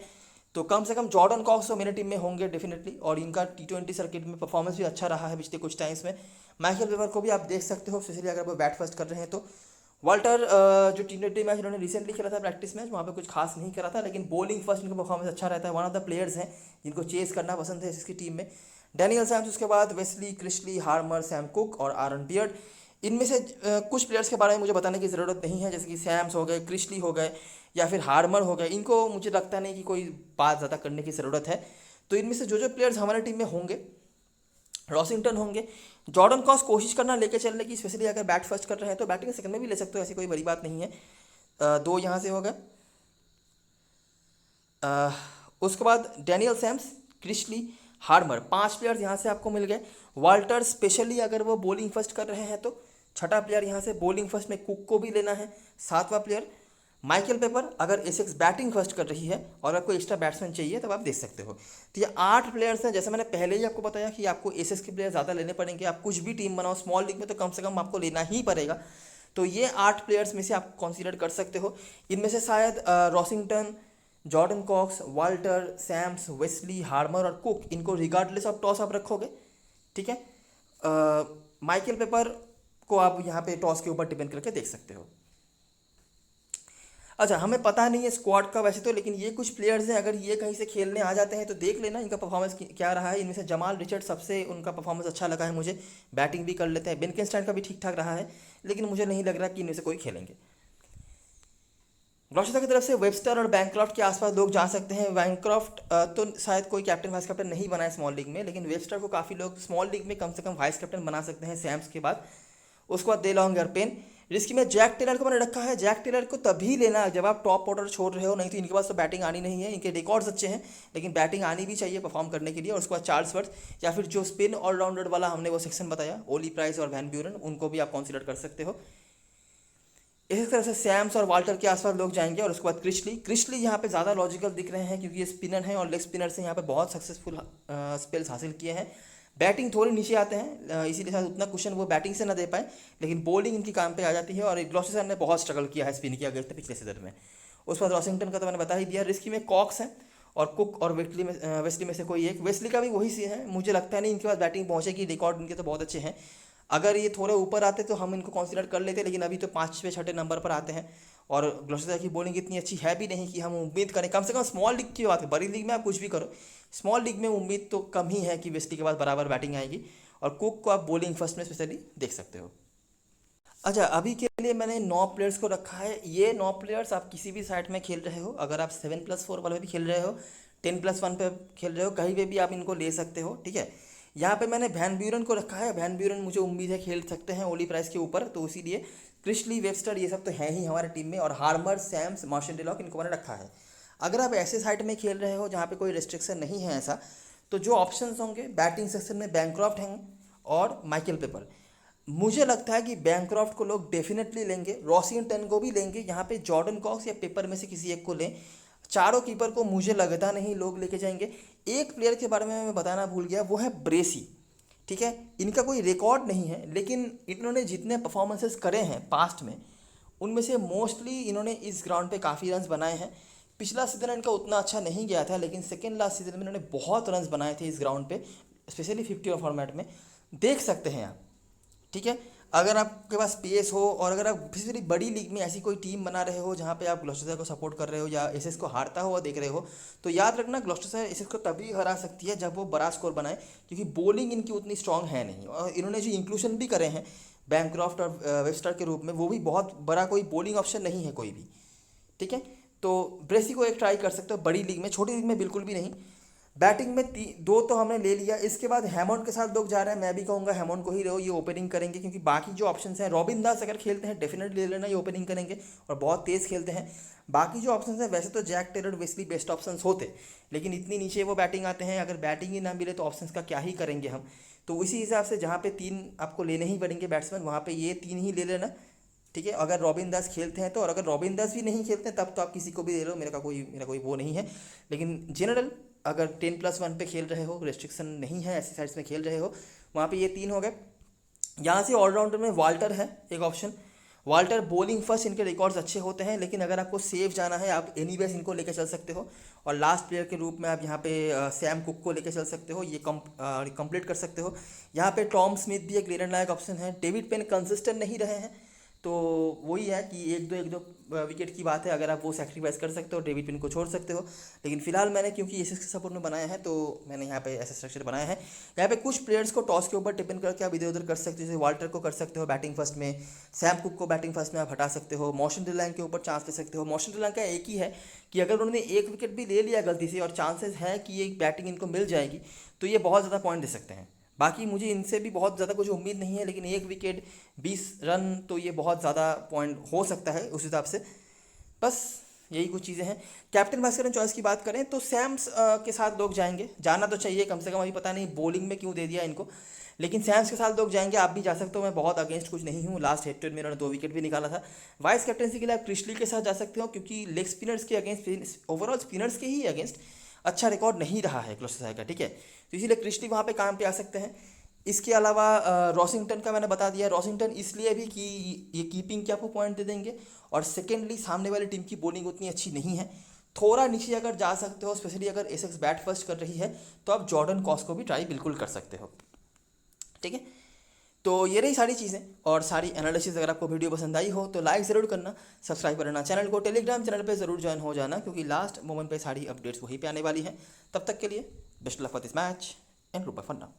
तो कम से कम जॉर्डन कॉक्स तो मेरी टीम में होंगे डेफिनेटली, और इनका T20 सर्किट में परफॉर्मेंस भी अच्छा रहा है पिछले कुछ टाइम्स में। माइकल वेबर को भी आप देख सकते हो, स्पेशली अगर वो बैट फर्स्ट कर रहे हैं तो। वाल्टर जो T20 मैच उन्होंने रिसेंटली खेला था प्रैक्टिस मैच, वहाँ पे कुछ खास नहीं करा था, लेकिन बॉलिंग फर्स्ट इनका परफॉर्मेंस अच्छा रहता है। वन ऑफ द प्लेयर्स हैं जिनको चेस करना पसंद है इसकी टीम में। डैनियल सैम्स, उसके बाद वेस्ली क्रिशली, हार्मर, सैम कुक और आरन बियर्ड। इनमें से कुछ प्लेयर्स के बारे में मुझे बताने की ज़रूरत नहीं है, जैसे कि सैम्स हो गए, क्रिशली हो गए या फिर हार्मर हो गए। इनको मुझे लगता नहीं कि कोई बात ज़्यादा करने की ज़रूरत है। तो इनमें से जो जो प्लेयर्स हमारे टीम में होंगे, रॉसिंगटन होंगे, जॉर्डन कॉस कोशिश करना लेके चलने की, स्पेशली अगर बैट फर्स्ट कर रहे हैं तो बैटिंग सेकंड में भी ले सकते हो, ऐसी कोई बड़ी बात नहीं है। 2 यहाँ से हो गए। उसके बाद डैनियल सैम्स, क्रिशली, हार्मर, 5 प्लेयर्स यहाँ से आपको मिल गए। वाल्टर स्पेशली अगर वो बॉलिंग फर्स्ट कर रहे हैं तो 6ठा प्लेयर यहाँ से, बॉलिंग फर्स्ट में कुक को भी लेना है। 7वां प्लेयर माइकल पेपर, अगर एसेक्स बैटिंग फर्स्ट कर रही है और आपको एक्स्ट्रा बैट्समैन चाहिए तब आप देख सकते हो। तो ये 8 प्लेयर्स हैं। जैसे मैंने पहले ही आपको बताया कि आपको एसेक्स के प्लेयर ज़्यादा लेने पड़ेंगे, आप कुछ भी टीम बनाओ स्मॉल लीग में तो कम से कम आपको लेना ही पड़ेगा। तो ये 8 प्लेयर्स में से आप कंसीडर कर सकते हो। इनमें से शायद Rossington, Jordan Cox, Walter, Sams, Wesley, Harmer और कुक, इनको रिगार्डलेस ऑफ टॉस आप रखोगे, ठीक है। माइकल पेपर को आप यहाँ पे टॉस के ऊपर डिपेंड करके देख सकते हो। अच्छा, हमें पता नहीं है स्क्वाड का वैसे तो, लेकिन ये कुछ प्लेयर्स हैं, अगर ये कहीं से खेलने आ जाते हैं तो देख लेना इनका परफॉर्मेंस क्या रहा है। इनमें से जमाल रिचर्ड सबसे उनका परफॉर्मेंस अच्छा लगा है मुझे, बैटिंग भी कर लेते हैं। बेनकेनस्टाइन का भी ठीक ठाक रहा है, लेकिन मुझे नहीं लग रहा कि इनमें से कोई खेलेंगे। ग्लॉस्टर की तरफ से वेबस्टर और बैंक्रॉफ्ट के आसपास लोग जा सकते हैं। बैंक्रॉफ्ट तो शायद कोई कैप्टन वाइस कैप्टन नहीं बना है स्मॉल लीग में, लेकिन वेबस्टर को काफ़ी लोग स्मॉल लीग में कम से कम वाइस कैप्टन बना सकते हैं सैम्स के बाद। उसके बाद दे लॉन्गर पेन, रिस्की में जैक टेलर को मैंने रखा है। जैक टेलर को तभी लेना जब आप टॉप ऑर्डर छोड़ रहे हो, नहीं तो इनके पास तो बैटिंग आनी नहीं है। इनके रिकॉर्ड्स अच्छे हैं लेकिन बैटिंग आनी भी चाहिए परफॉर्म करने के लिए। और उसके बाद चार्ल्स वर्थ या फिर जो स्पिन ऑलराउंडर वाला हमने वो सेक्शन बताया, ओली प्राइस और वैन ब्यूरन, उनको भी आप कंसीडर कर सकते हो। इसी तरह से सैम्स और वाल्टर के आसपास लोग जाएंगे। और उसके बाद क्रिशली यहाँ पे ज़्यादा लॉजिकल दिख रहे हैं क्योंकि ये स्पिनर हैं और लेग स्पिनर से यहाँ पे बहुत सक्सेसफुल स्पेल्स हासिल किए हैं। बैटिंग थोड़ी नीचे आते हैं, इसीलिए शायद उतना क्वेश्चन वो बैटिंग से ना दे पाए, लेकिन बॉलिंग इनकी काम पे आ जाती है। और ग्लॉस्टर ने बहुत स्ट्रगल किया है स्पिन किया गया था पिछले सीजन में। उसके बाद वॉशिंगटन का तो मैंने बता ही दिया। रिस्की में कॉक्स हैं और कुक और वेस्ली में से कोई एक। वेस्ली का भी वही सीन है, मुझे लगता नहीं इनके पास बैटिंग पहुँचेगी, रिकॉर्ड इनके तो बहुत अच्छे हैं। अगर ये थोड़े ऊपर आते तो हम इनको कंसीडर कर लेते, लेकिन अभी तो 5वें 6ठे नंबर पर आते हैं। और ग्लॉस्टर की बॉलिंग इतनी अच्छी है भी नहीं कि हम उम्मीद करें, कम से कम स्मॉल लीग की बात है। बड़ी लीग में आप कुछ भी करो, स्मॉल लीग में उम्मीद तो कम ही है कि वेस्ली के बाद बराबर बैटिंग आएगी। और कुक को आप बॉलिंग फर्स्ट में स्पेशली देख सकते हो। अच्छा, अभी के लिए मैंने 9 प्लेयर्स को रखा है। ये 9 प्लेयर्स आप किसी भी साइड में खेल रहे हो, अगर आप 7+4 वाले भी खेल रहे हो, 10+1 पे खेल रहे हो, कहीं पे भी आप इनको ले सकते हो, ठीक है। यहाँ पे मैंने वैन ब्यूरन को रखा है। वैन ब्यूरन मुझे उम्मीद है खेल सकते हैं ओली प्राइस के ऊपर, तो इसीलिए क्रिशली, वेबस्टर ये सब तो हैं ही हमारे टीम में। और हार्मर, सैम्स, मार्शन डिलॉक, इनको मैंने रखा है। अगर आप ऐसे साइड में खेल रहे हो जहाँ पे कोई रेस्ट्रिक्शन नहीं है ऐसा, तो जो ऑप्शंस होंगे बैटिंग सेक्शन में बैंक्रॉफ्ट हैं और माइकल पेपर। मुझे लगता है कि बैंक्रॉफ्ट को लोग डेफिनेटली लेंगे, रॉसिंगटन को भी लेंगे, यहाँ पे जॉर्डन कॉक्स या पेपर में से किसी एक को लें। चारों कीपर को मुझे लगता नहीं लोग लेके जाएंगे। एक प्लेयर के बारे में मैं बताना भूल गया, वो है ब्रेसी। ठीक है, इनका कोई रिकॉर्ड नहीं है, लेकिन इन्होंने जितने परफॉर्मेंसेस करे हैं पास्ट में, उनमें से मोस्टली इन्होंने इस ग्राउंड पे काफ़ी रन्स बनाए हैं। पिछला सीज़न इनका उतना अच्छा नहीं गया था, लेकिन सेकेंड लास्ट सीज़न में इन्होंने बहुत रन्स बनाए थे इस ग्राउंड पे, स्पेशली 50 ओवर फॉर्मेट में। देख सकते हैं आप। ठीक है, अगर आपके पास पेस हो और अगर आप किसी बड़ी लीग में ऐसी कोई टीम बना रहे हो जहाँ पे आप ग्लॉस्टरशायर को सपोर्ट कर रहे हो या एसएस को हारता हुआ देख रहे हो, तो याद रखना ग्लॉस्टरशायर एसएस को तभी हरा सकती है जब वो बड़ा स्कोर बनाए, क्योंकि बॉलिंग इनकी उतनी स्ट्रांग है नहीं। और इन्होंने जो इंक्लूशन भी करे हैं बैंक्रॉफ्ट और वेबस्टर के रूप में, वो भी बहुत बड़ा कोई बॉलिंग ऑप्शन नहीं है कोई भी। ठीक है, तो ब्रेसी को एक ट्राई कर सकते हो बड़ी लीग में, छोटी लीग में बिल्कुल भी नहीं। बैटिंग में दो तो हमने ले लिया, इसके बाद हैमॉन्ड के साथ लोग जा रहे हैं। मैं भी कहूँगा हैमॉन्ड को ही रहो, ये ओपनिंग करेंगे, क्योंकि बाकी जो ऑप्शंस हैं, रॉबिन दास अगर खेलते हैं डेफिनेटली ले लेना, ये ओपनिंग करेंगे और बहुत तेज़ खेलते हैं। बाकी जो ऑप्शंस हैं, वैसे तो Jack Taylor Wesley best options होते, लेकिन इतनी नीचे वो बैटिंग आते हैं, अगर बैटिंग ही ना मिले तो ऑप्शंस का क्या ही करेंगे हम। तो इसी हिसाब से जहाँ पे 3 आपको लेने ही पड़ेंगे बैट्समैन, वहाँ पे ये 3 ही ले लेना। ठीक है, अगर रॉबिन दास खेलते हैं तो, और अगर रॉबिन दास भी नहीं खेलते हैं तब तो आप किसी को भी ले लो, मेरा कोई वो नहीं है। लेकिन जनरल अगर 10+1 पे खेल रहे हो, रेस्ट्रिक्शन नहीं है, ऐसी साइड्स में खेल रहे हो, वहाँ पे ये 3 हो गए। यहाँ से ऑलराउंडर में वाल्टर है एक ऑप्शन। वाल्टर बॉलिंग फर्स्ट, इनके रिकॉर्ड्स अच्छे होते हैं, लेकिन अगर आपको सेफ जाना है आप एनीवेज इनको लेकर चल सकते हो। और लास्ट प्लेयर के रूप में आप यहाँ पे सैम कुक को लेकर चल सकते हो, ये कंप्लीट कर सकते हो। यहाँ पे टॉम स्मिथ भी एक लेने लायक ऑप्शन है। डेविड पेन कंसिस्टेंट नहीं रहे हैं, तो वही है कि एक दो विकेट की बात है, अगर आप वो सेक्रीफाइस कर सकते हो डेविड पिन को छोड़ सकते हो। लेकिन फिलहाल मैंने क्योंकि एसएस के सपोर्ट में बनाया है, तो मैंने यहाँ पे ऐसा स्ट्रक्चर बनाया है। यहाँ पे कुछ प्लेयर्स को टॉस के ऊपर डिपेंड करके आप इधर उधर कर सकते हो, जैसे वाल्टर को कर सकते हो बैटिंग फर्स्ट में, सैम कुक को बैटिंग फर्स्ट में आप हटा सकते हो, मॉशन डिलांग के ऊपर चांस ले सकते हो। मॉशन डिलांग का एक ही है कि अगर उन्होंने एक विकेट भी ले लिया गलती से और चांसेस है कि ये बैटिंग इनको मिल जाएगी, तो ये बहुत ज़्यादा पॉइंट दे सकते हैं। बाकी मुझे इनसे भी बहुत ज़्यादा कुछ उम्मीद नहीं है, लेकिन 1 विकेट 20 रन तो ये बहुत ज़्यादा पॉइंट हो सकता है उस हिसाब से। बस यही कुछ चीज़ें हैं। कैप्टन वाइस कैप्टन चॉइस की बात करें तो सैम्स के साथ लोग जाएंगे, जाना तो चाहिए कम से कम। अभी पता नहीं बॉलिंग में क्यों दे दिया इनको, लेकिन सैम्स के साथ लोग जाएंगे, आप भी जा सकते हो। मैं बहुत अगेंस्ट कुछ नहीं हूँ, लास्ट हेड टू हेड में इन्होंने 2 विकेट भी निकाला था। वाइस कैप्टनसी के लिए आप क्रिस्टली के साथ जा सकते हो, क्योंकि लेग स्पिनर्स के अगेंस्ट, ओवरऑल स्पिनर्स के ही अगेंस्ट अच्छा रिकॉर्ड नहीं रहा है ग्लॉस्टरशायर का। ठीक है, तो इसीलिए क्रिस्टली वहाँ पे काम पे आ सकते हैं। इसके अलावा रॉसिंगटन का मैंने बता दिया। रॉसिंगटन इसलिए भी कि ये कीपिंग के आपको पॉइंट दे देंगे, और सेकेंडली सामने वाली टीम की बॉलिंग उतनी अच्छी नहीं है। थोड़ा नीचे अगर जा सकते हो, स्पेशली अगर एसएक्स बैट फर्स्ट कर रही है, तो आप जॉर्डन कॉस को भी ट्राई बिल्कुल कर सकते हो। ठीक है, तो ये रही सारी चीज़ें और सारी एनालिसिस। अगर आपको वीडियो पसंद आई हो तो लाइक ज़रूर करना, सब्सक्राइब करना चैनल को, टेलीग्राम चैनल पे ज़रूर ज्वाइन हो जाना, क्योंकि लास्ट मोमेंट पे सारी अपडेट्स वहीं पे आने वाली हैं। तब तक के लिए best luck for this match and रूपर फॉर नाउ।